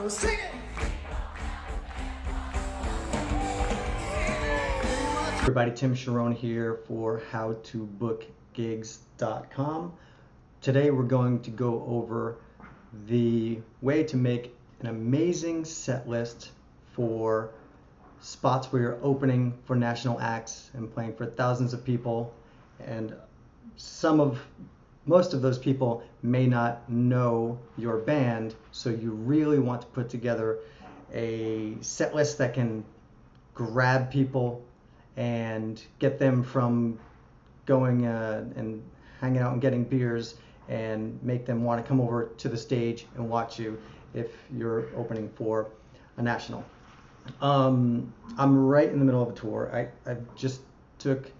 Sing it! Everybody, Tim Charron here for howtobookgigs.com. Today we're going to go over the way to make an amazing set list for spots where you're opening for national acts and playing for thousands of people, and most of those people may not know your band, so you really want to put together a set list that can grab people and get them from going and hanging out and getting beers and make them want to come over to the stage and watch you if you're opening for a national. I'm right in the middle of a tour. I just took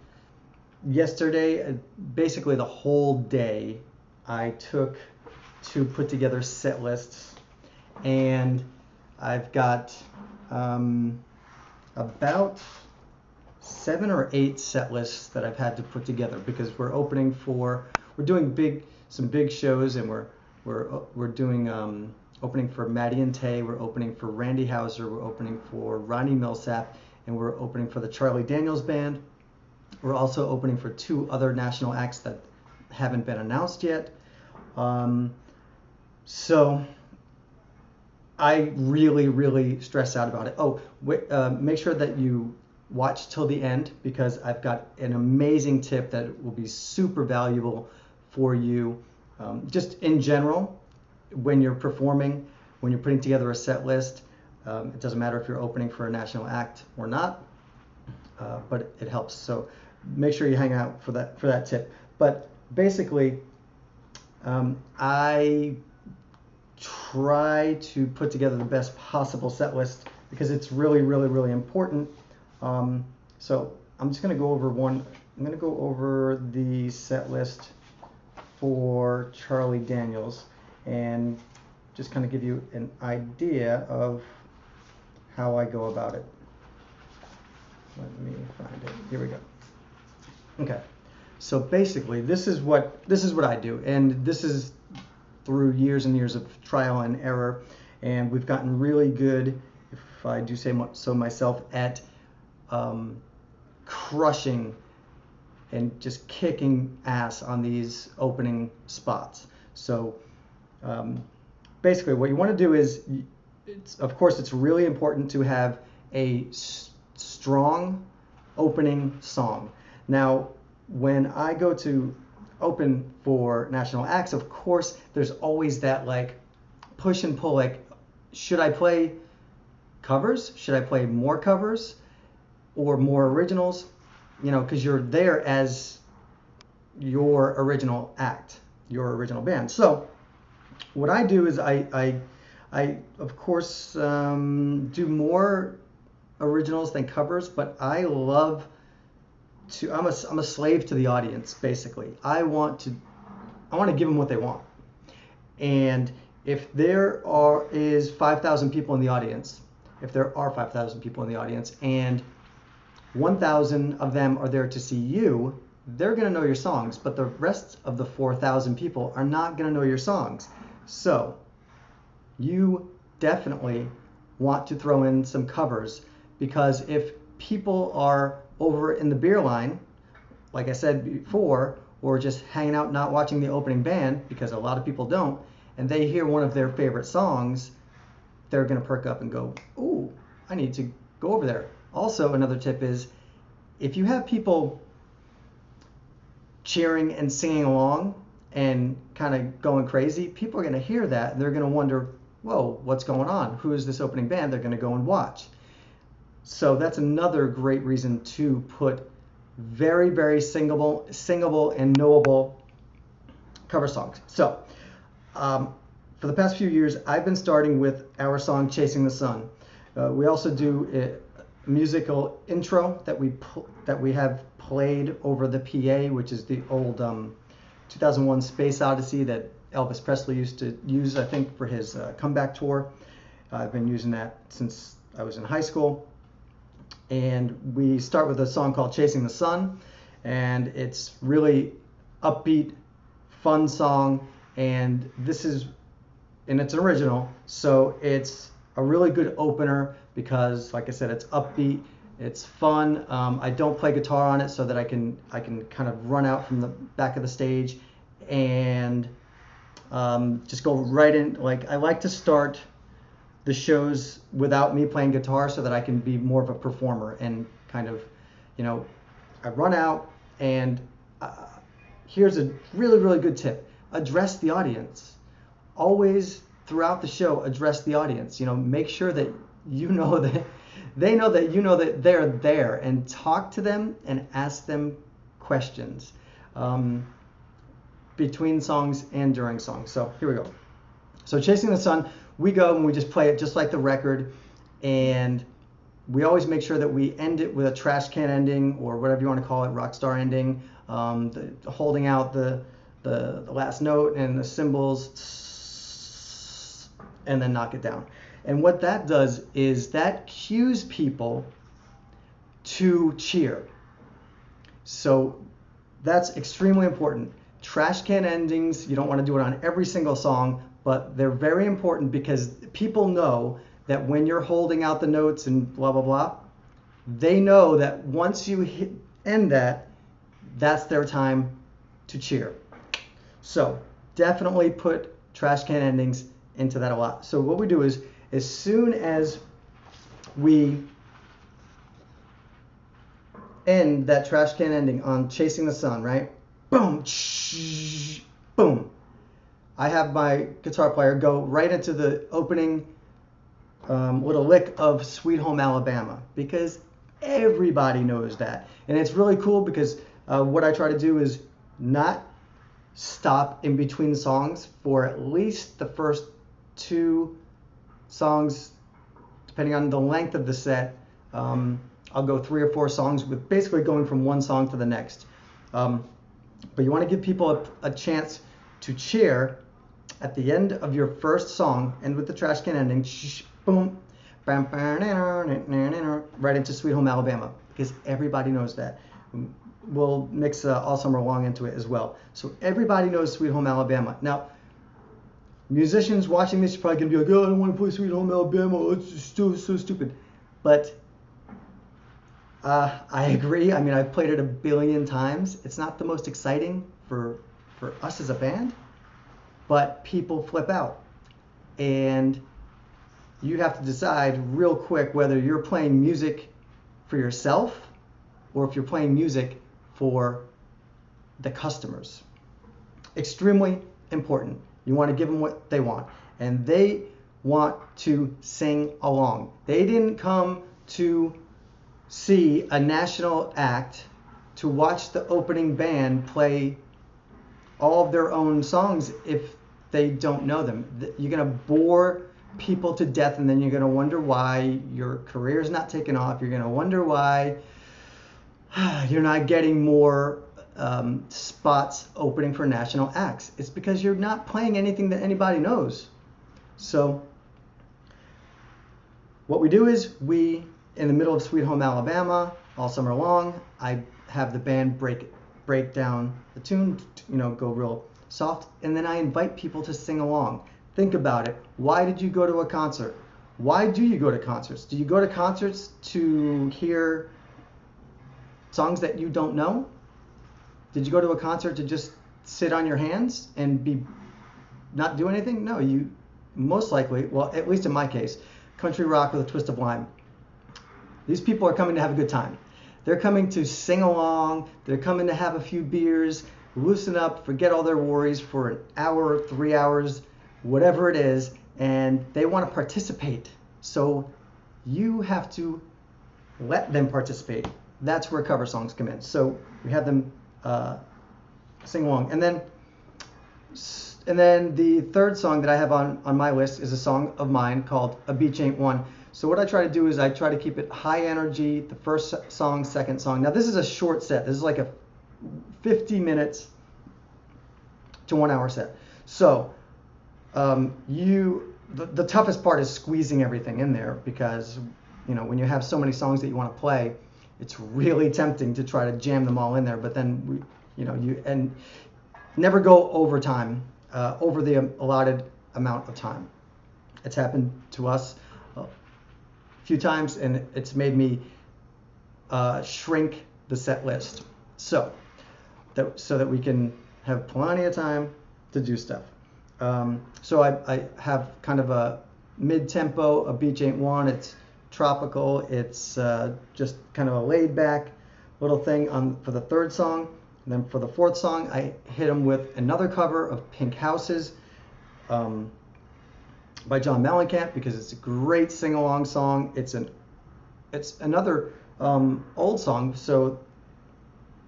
yesterday, basically the whole day I took to put together set lists, and I've got about 7 or 8 set lists that I've had to put together because we're doing some big shows, and we're doing opening for Maddie and Tae, we're opening for Randy Houser, we're opening for Ronnie Mislap, and we're opening for the Charlie Daniels Band. We're also opening for 2 other national acts that haven't been announced yet. So I really stress out about it. Make sure that you watch till the end, because I've got an amazing tip that will be super valuable for you, just in general, when you're performing, when you're putting together a set list. It doesn't matter if you're opening for a national act or not, but it helps. So make sure you hang out for that tip. But basically, I try to put together the best possible set list because it's really important. So I'm just going to go over I'm going to go over the set list for Charlie Daniels and just kind of give you an idea of how I go about it. Let me find it. Here we go. Okay. So basically, this is what I do, and this is through years and years of trial and error, and we've gotten really good, if I do say so myself, at crushing and just kicking ass on these opening spots. So basically what you want to do is, of course it's really important to have a strong opening song. Now when I go to open for national acts, of course there's always that like push and pull, like should I play covers? Should I play more covers or more originals? You know, because you're there as your original act, your original band. So what I do is I of course do more originals than covers, but I love to, I'm a slave to the audience, basically. I want to give them what they want. And if there is 5,000 people in the audience, and 1,000 of them are there to see you, they're going to know your songs, but the rest of the 4,000 people are not going to know your songs. So you definitely want to throw in some covers, because if people are over in the beer line, like I said before, or just hanging out not watching the opening band, because a lot of people don't, and they hear one of their favorite songs, they're going to perk up and go, ooh, I need to go over there. Also, another tip is, if you have people cheering and singing along and kind of going crazy, people are going to hear that and they're going to wonder, whoa, what's going on? Who is this opening band? They're going to go and watch. So that's another great reason to put very singable and knowable cover songs. So for the past few years, I've been starting with our song Chasing the Sun. We also do a musical intro that we have played over the PA, which is the old 2001 Space Odyssey that Elvis Presley used to use, I think, for his comeback tour. I've been using that since I was in high school. And we start with a song called Chasing the Sun, and it's really upbeat, fun song, and this is and it's an original, so it's a really good opener because, like I said, it's upbeat, it's fun. I don't play guitar on it so that I can kind of run out from the back of the stage and just go right in. Like, I like to start the shows without me playing guitar so that I can be more of a performer and kind of, I run out and here's a really, really good tip. Address the audience. Always throughout the show, address the audience. Make sure that that they know that they're there, and talk to them and ask them questions between songs and during songs. So here we go. So Chasing the Sun, we go and we just play it just like the record, and we always make sure that we end it with a trash can ending, or whatever you want to call it, rock star ending, holding out the last note and the cymbals, and then knock it down. And what that does is that cues people to cheer. So that's extremely important. Trash can endings, you don't want to do it on every single song, but they're very important because people know that when you're holding out the notes and blah, blah, blah, they know that once you end that, that's their time to cheer. So definitely put trash can endings into that a lot. So what we do is, as soon as we end that trash can ending on Chasing the Sun, right? Boom, boom. I have my guitar player go right into the opening little lick of Sweet Home Alabama, because everybody knows that. And it's really cool because what I try to do is not stop in between songs for at least the first 2 songs, depending on the length of the set. I'll go 3 or 4 songs with basically going from one song to the next. But you want to give people a chance to cheer at the end of your first song, and with the trash can ending, boom, right into Sweet Home Alabama, because everybody knows that. We'll mix All Summer Long into it as well. So everybody knows Sweet Home Alabama. Now, musicians watching this are probably going to be like, oh, I don't want to play Sweet Home Alabama. It's just so stupid. But I agree. I mean, I've played it a billion times. It's not the most exciting for us as a band, but people flip out. And you have to decide real quick whether you're playing music for yourself or if you're playing music for the customers. Extremely important. You want to give them what they want, and they want to sing along. They didn't come to see a national act to watch the opening band play all of their own songs if they don't know them. You're going to bore people to death, and then you're going to wonder why your career is not taking off. You're going to wonder why you're not getting more spots opening for national acts. It's because you're not playing anything that anybody knows. So what we do is we, in the middle of Sweet Home Alabama, All Summer Long, I have the band break down the tune, go real soft, and then I invite people to sing along. Think about it. Why did you go to a concert? Why do you go to concerts? Do you go to concerts to hear songs that you don't know? Did you go to a concert to just sit on your hands and not do anything? No, you most likely, well, at least in my case, country rock with a twist of lime. These people are coming to have a good time. They're coming to sing along. They're coming to have a few beers, loosen up, forget all their worries for an hour, 3 hours, whatever it is, and they want to participate. So you have to let them participate. That's where cover songs come in. So we have them sing along. And then the third song that I have on my list is a song of mine called A Beach Ain't One. So what I try to do is I try to keep it high energy, the first song, second song. Now this is a short set. This is like a 50 minutes to 1 hour set. So the toughest part is squeezing everything in there, because when you have so many songs that you want to play, it's really tempting to try to jam them all in there. But then you never go over time, over the allotted amount of time. It's happened to us a few times, and it's made me shrink the set list so that we can have plenty of time to do stuff. So I have kind of a mid-tempo, A Beach Ain't One. It's tropical. It's just kind of a laid-back little thing for the third song. And then for the fourth song, I hit them with another cover of Pink Houses by John Mellencamp, because it's a great sing-along song. It's another old song. So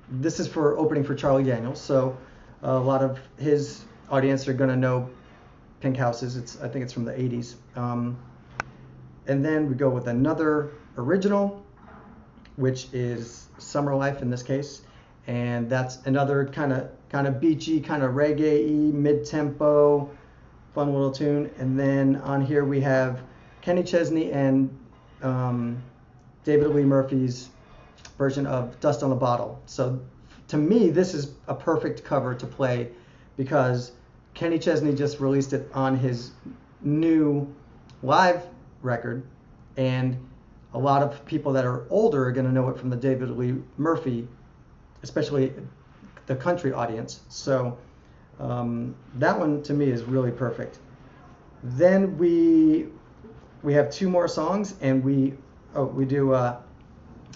this is for opening for Charlie Daniels. So a lot of his audience are going to know Pink Houses. I think it's from the 80s. And then we go with another original, which is Summer Life in this case. And that's another kind of beachy, kind of reggae-y, mid-tempo, fun little tune. And then on here we have Kenny Chesney and David Lee Murphy's version of Dust on the Bottle. So to me, this is a perfect cover to play, because Kenny Chesney just released it on his new live record, and a lot of people that are older are going to know it from the David Lee Murphy, especially the country audience. So that one to me is really perfect. Then we have two more songs, and we do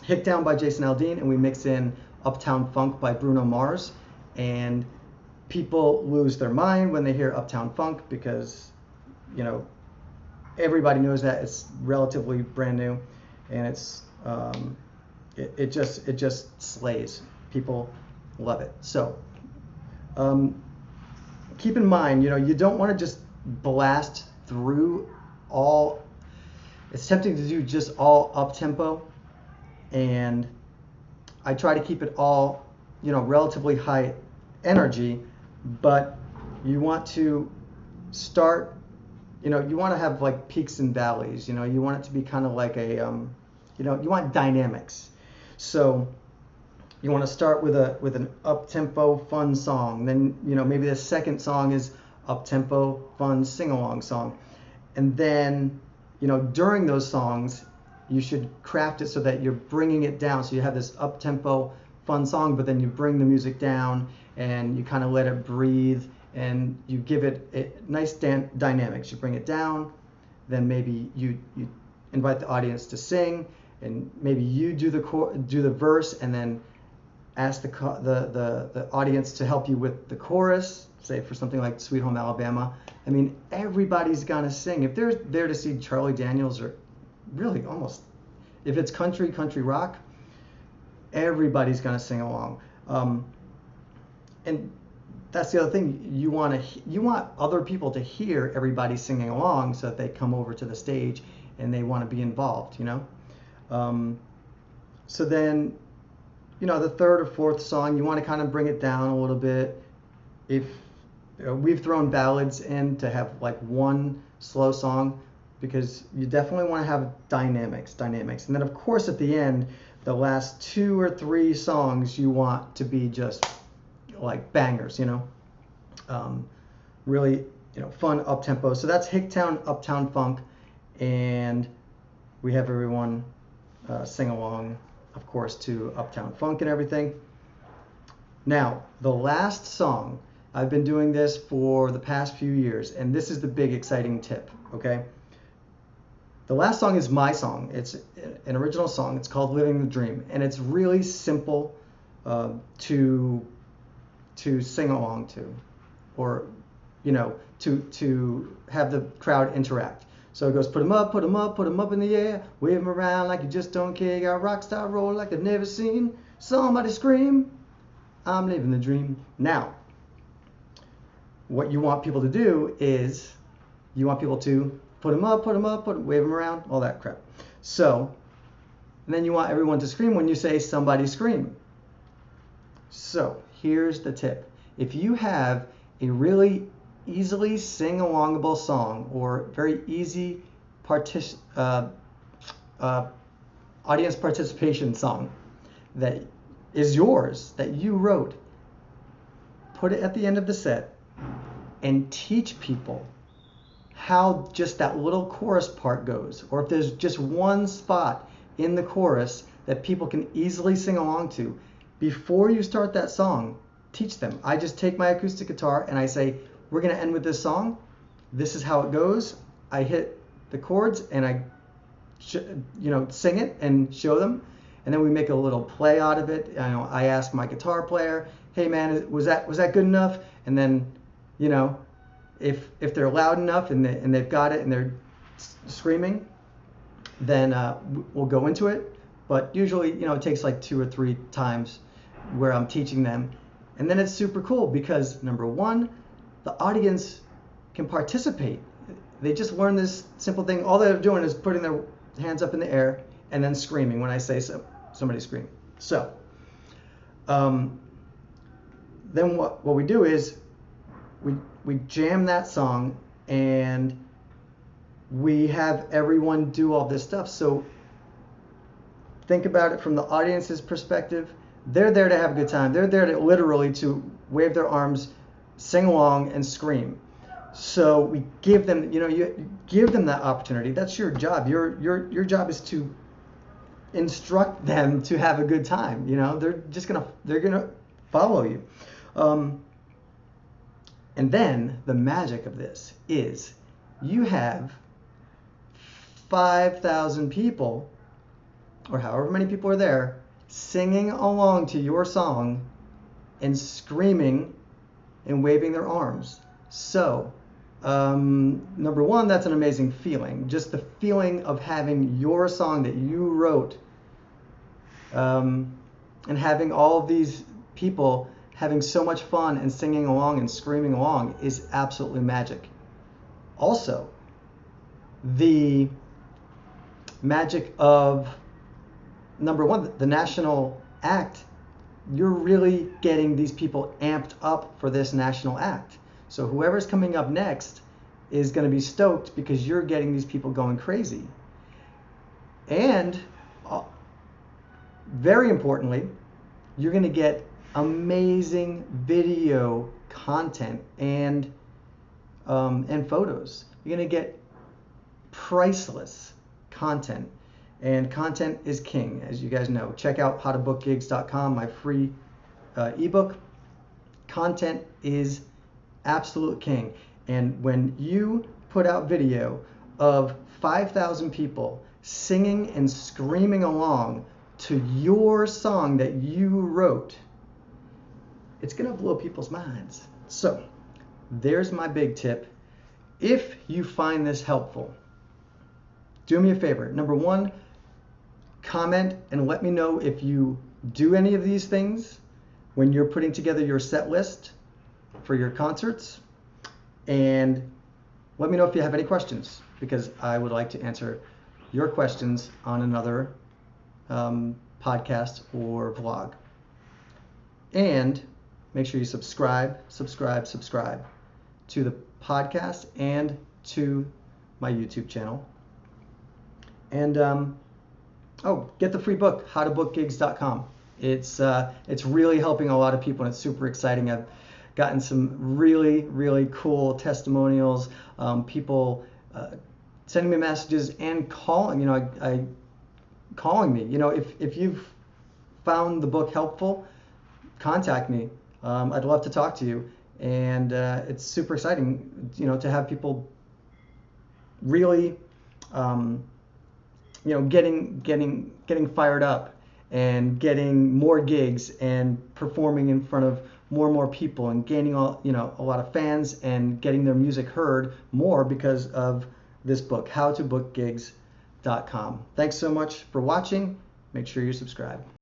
Hick Down by Jason Aldean, and we mix in Uptown Funk by Bruno Mars. And people lose their mind when they hear Uptown Funk, because everybody knows that it's relatively brand new, and it's it just slays. People love it. So keep in mind, you don't want to just blast through all. It's tempting to do just all up tempo, and I try to keep it all relatively high energy, but you want to start, you want to have like peaks and valleys. You want it to be kind of like a you want dynamics. So you want to start with an up-tempo fun song. Then maybe the second song is up-tempo fun sing-along song, and then during those songs you should craft it so that you're bringing it down. So you have this up-tempo fun song, but then you bring the music down and you kind of let it breathe, and you give it nice dynamics. You bring it down, then maybe you invite the audience to sing, and maybe you do the verse, and then ask the audience to help you with the chorus, say for something like Sweet Home Alabama. I mean, everybody's gonna sing. If they're there to see Charlie Daniels, or really almost, if it's country rock, everybody's gonna sing along. And that's the other thing. You want other people to hear everybody singing along, so that they come over to the stage and they want to be involved. So then, the third or fourth song, you want to kind of bring it down a little bit. If we've thrown ballads in to have like one slow song, because you definitely want to have dynamics. And then of course at the end, the last 2 or 3 songs you want to be just like bangers, really, fun up tempo. So that's Hicktown, Uptown Funk, and we have everyone sing along, of course, to Uptown Funk and everything. Now, the last song, I've been doing this for the past few years, and this is the big exciting tip, okay? The last song is my song. It's an original song. It's called Living the Dream, and it's really simple to sing along to, or to have the crowd interact. So it goes, put 'em up, put 'em up, put 'em up in the air, wave 'em around like you just don't care, got rock star roll like they've never seen, somebody scream, I'm living the dream. Now, what you want people to do is, you want people to put 'em up, wave 'em around, all that crap. So, and then you want everyone to scream when you say somebody scream. So, here's the tip. If you have a really easily sing-alongable song, or very easy audience participation song that is yours, that you wrote, put it at the end of the set and teach people how just that little chorus part goes, or if there's just one spot in the chorus that people can easily sing along to, before you start that song, teach them. I just take my acoustic guitar and I say, we're going to end with this song. This is how it goes. I hit the chords and I sing it and show them. And then we make a little play out of it. I ask my guitar player, hey man, was that good enough? And then, if they're loud enough and they've got it and they're screaming, then we'll go into it. But usually, it takes like 2 or 3 times where I'm teaching them. And then it's super cool because, number one, the audience can participate. They just learn this simple thing. All they're doing is putting their hands up in the air and then screaming when I say so. Somebody scream. So then what we do is we jam that song and we have everyone do all this stuff. So think about it from the audience's perspective. They're there to have a good time. They're there to literally to wave their arms, sing along, and scream. So we give them, you give them that opportunity. That's your job. Your job is to instruct them to have a good time. They're gonna follow you. And then the magic of this is you have 5,000 people, or however many people are there, singing along to your song and screaming and waving their arms. So number one, that's an amazing feeling. Just the feeling of having your song that you wrote and having all of these people having so much fun and singing along and screaming along is absolutely magic. Also, the magic of, number one, the national act. You're really getting these people amped up for this national act. So whoever's coming up next is going to be stoked because you're getting these people going crazy. And very importantly, you're going to get amazing video content and photos. You're going to get priceless content. And content is king, as you guys know. Check out howtobookgigs.com, my free ebook. Content is absolute king. And when you put out video of 5,000 people singing and screaming along to your song that you wrote, it's going to blow people's minds. So there's my big tip. If you find this helpful, do me a favor. Number one, comment and let me know if you do any of these things when you're putting together your set list for your concerts. And let me know if you have any questions, because I would like to answer your questions on another podcast or vlog. And make sure you subscribe to the podcast and to my YouTube channel. And get the free book, howtobookgigs.com. It's really helping a lot of people, and it's super exciting. I've gotten some really, really cool testimonials, people sending me messages and calling, calling me. If you've found the book helpful, contact me. I'd love to talk to you. And it's super exciting, to have people really, getting fired up and getting more gigs and performing in front of more and more people and gaining a lot of fans and getting their music heard more because of this book, howtobookgigs.com. Thanks so much for watching. Make sure you subscribe.